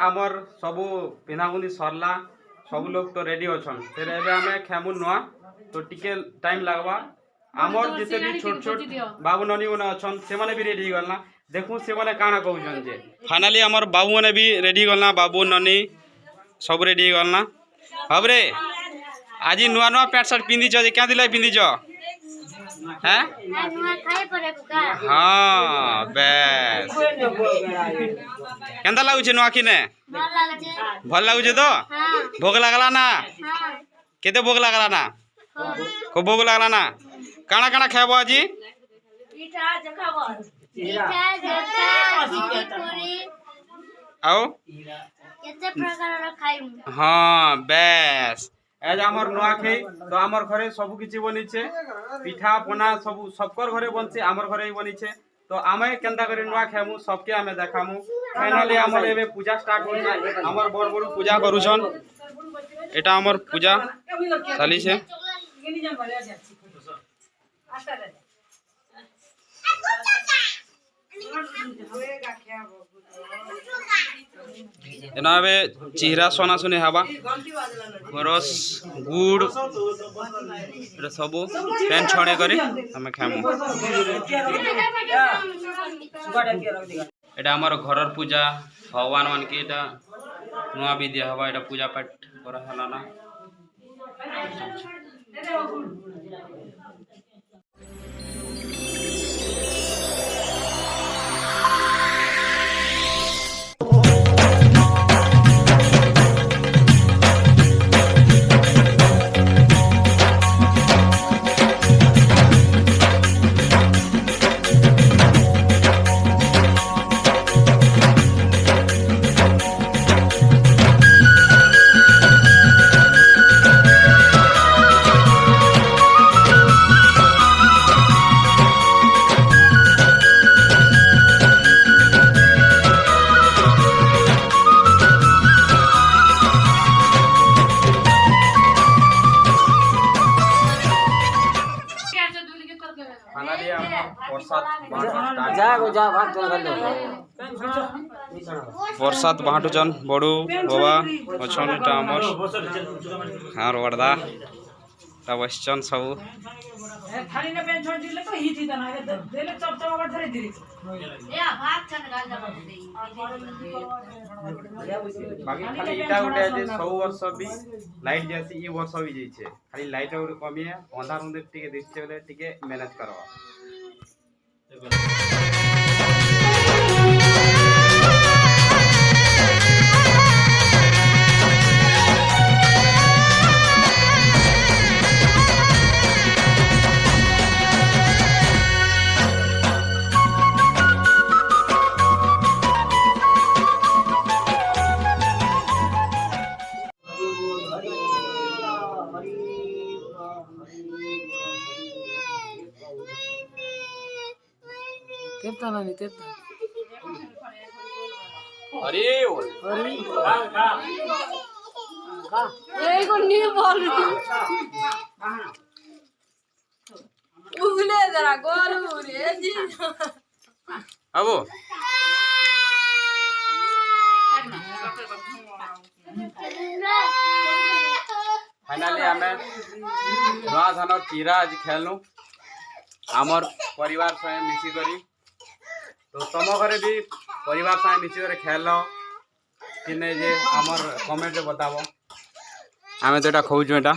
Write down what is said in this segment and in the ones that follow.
आमर सबू पिंधापुंधी सरला सब लोग तो रेडी अच्छन फिर एबे हमें खेमु नुआ तो टिके टाइम लगवा आमर जिते भी छोट छोट बाबू ननी मैंने अच्छन से माने भी रेडी गलना देखू से माने काना कहउछन जे फाइनली आमर बाबू माने भी रेडी गलना बाबू ननी सब रेडी गलना अब रे आज नुआ नुआ पैंट शर्ट पिंधी छ जे क्या दिलाई पिंधी छ हैं हाँ बेस केंदा लागुछे नुआ किने भल लागुछे तो भोग लागला ना केते भोग लागला ना खूब भोग लागला ना काना काना खाबो आजी पिठा जखाबो पिठा जखा पूरी आओ केते प्रकार खाइम हां बेस आज आमर नुआ खाई तो आमर घरे सब किछि बनी छे पिठा पना सब सबकर घरे बनछे आमर घरे बनी छे तो आमे केंदा करे नुआ खामु सबके आमे देखामु फाइनली आमर एबे पूजा स्टार्ट हो जाय आमर बड़ बड़ पूजा करूछन एटा आमर पूजा चली छे एना बे चिहरा सोना सुने हवा गरस गुड़ एटा सब पेन छणे करे हमें खामु एटा हमर घरर पूजा भगवान मान के एटा नुआ भी दिया हवा एटा पूजा पाठ करा हला ना प्रसाद बांटुचन बड़ू बाबा अच्छन एटा हमर हार वरदा ता बसचन सब थाली ने पेन छोड़ दिले तो ही थी तना देले चप चप अगर धरे दिरी ए भात छन गाजा दे बाकी खाली इटा उठे जे 100 वर्ष भी लाइट जैसी ई वर्ष भी जई छे खाली लाइट और कमी है अंधार अंदर टिके दिसते बेले टिके मैनेज करवा तेता ना नहीं तेता अरे अरे ए को नी बोल उगले जरा गोलू रे जी अबो फाइनली हमें नुआ धान चिरा आज खेलनु आमर परिवार संगे मिसी करी तो तुम घरे भी परिवार संगे मिसी करे खेल कि नहीं जे आमर कमेंट बताबो आमे तो एटा खौजु एटा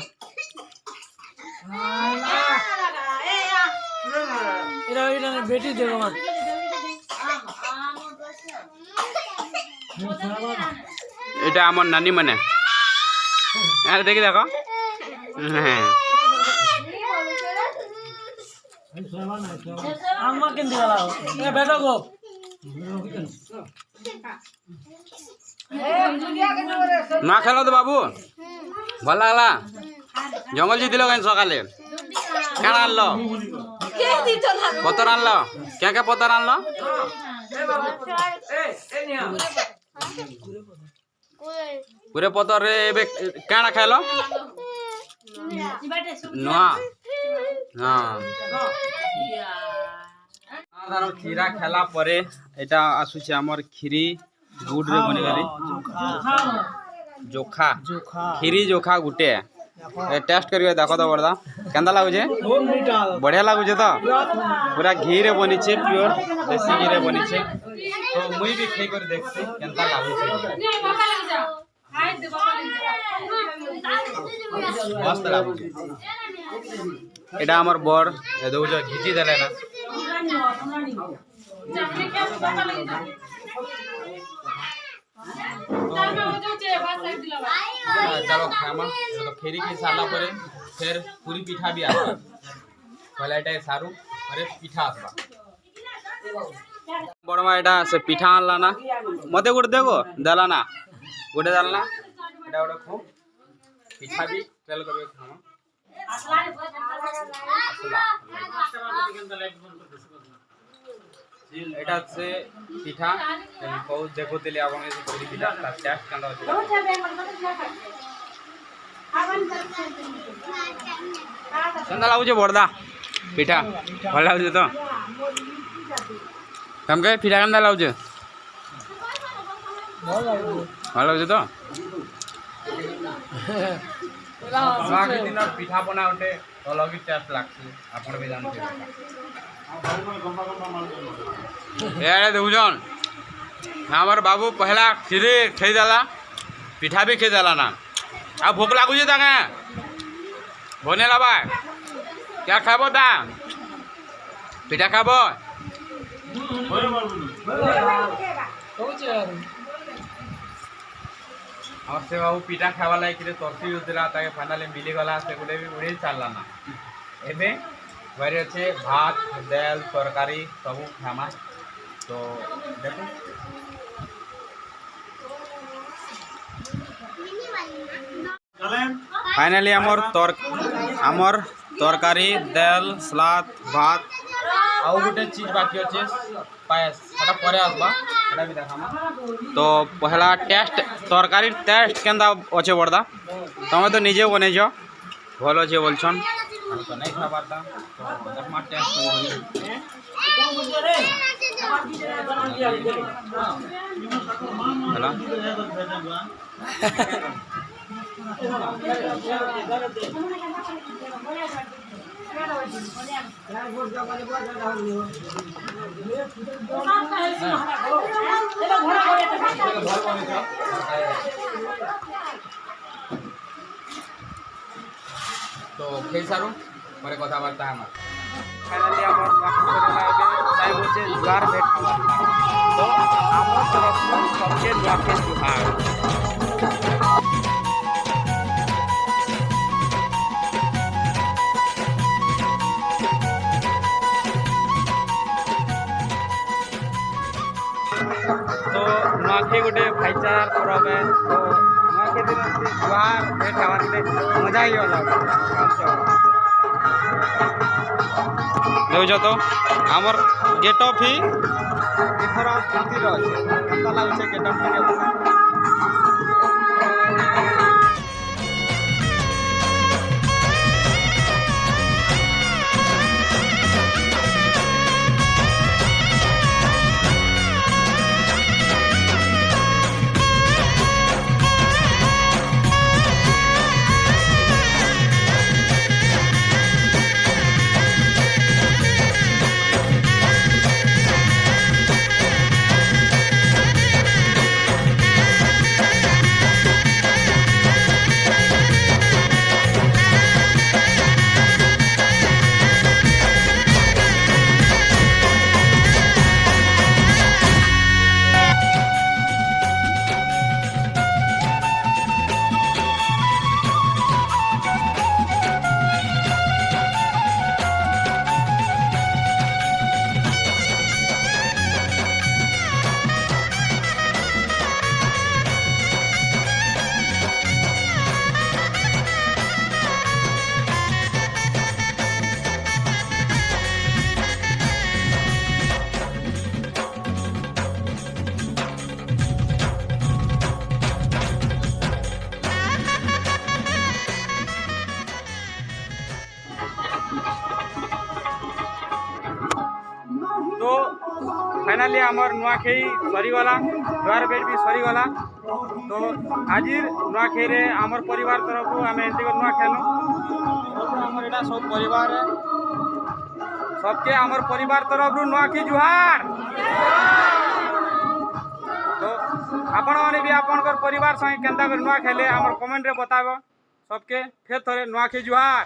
एरा एरा बेटी देबो मा एटा आमर नानी माने यार देखि देखो अम्मा केन दिवाला ए बेटा को ना खेलो तो बाबू भल लागला जंगल जी दिलो कहीं सकाले क्या आनलो पतर आनलो क्या क्या पतर आनलो पूरे पतर रे क्या खाइलो नुआ हाँ धान खीरा खेला परे एटा आसुचे आमर खीरी गुड़ रे बनी गली जोखा खीरी जोखा गुटे टेस्ट करके देखो तो बरदा केंदा लागुचे बढ़िया लागुचे तो पूरा घी रे बनी छे प्योर देसी घी रे बनी छे तो मुई भी खाई कर देखसी केंदा लागुचे मस्त लागुचे एटा हमर बर ए दउज घिची देले ना चलो खामा तो खीरी की साला परे फिर पूरी पिठा भी आसबा पहले एटा सारू अरे पिठा आसबा बड़मा एटा से पिठा आनला ना मते गुड देखो देला ना गुडे डालना एटा ओडे खो पिठा भी तेल करबे खामा एटा से पिठा बहुत देखो तेले आपण से पूरी पिठा ता टेस्ट कंदा कंदा लागुचे बड़दा पिठा भल लागुचे तो हम के पिठा कंदा लागुचे भल लागुचे तो बाकी दिन पिठा बना उठे अलग ही टेस्ट लागছে आपण भी जानते यार देखुन हमार बाबू पहला खीरी खाई देला पिठा भी खाई देला ना आ भूख लागुचे ताके बने लाबा क्या खाबो ता पिठा खाबो और से बाबू पिठा खावा लायक रे तोरसी होतिला ताके फाइनली मिली गला से गुडे भी उड़ी चलला ना एबे बारे अच्छे भात दाल तरकारी सब खामा तो देखो फाइनली आमर तरकारी दाल सलाद भात आउ गोटे चीज बाकी अच्छे पायस एटा परे आसबा एटा भी देखामा तो पहला टेस्ट तरकारी टेस्ट केंदा अच्छे बड़दा तमे तो निजे बनेछ भल अच्छे बोलछन तो नहीं खाबार था तो दरमा टेस्ट हेलो तो खेल सारू परे कथा बार्ता हमार फाइनली हमर टाइम होचे जुआर भेट तो हमर तरफ सबके जुआर के जुआर तो नुआखे गोटे भाईचार पर्व है तो नुआखे दिन जुआर भेट हमारे मजा ही होला देउछ तो आमर गेटअप ही एथर केमती रहे केनता लागुचे गेटअप के फाइनाली आमर नुआखाई सरीगला जुआर बेट भी सरीगला। तो आज नुआखाई रे आमर परिवार तरफ आम एमती नुआ खेलु आमर एटा सब परिवार सबके आमर परिवार तरफ नुआखाई जुहार। तो आपण मैंने भी आपन परिवार संगे केंता कर नुआ खेले आमर कमेंट रे बताबो सबके फेर थरे नुआखाई जुहार।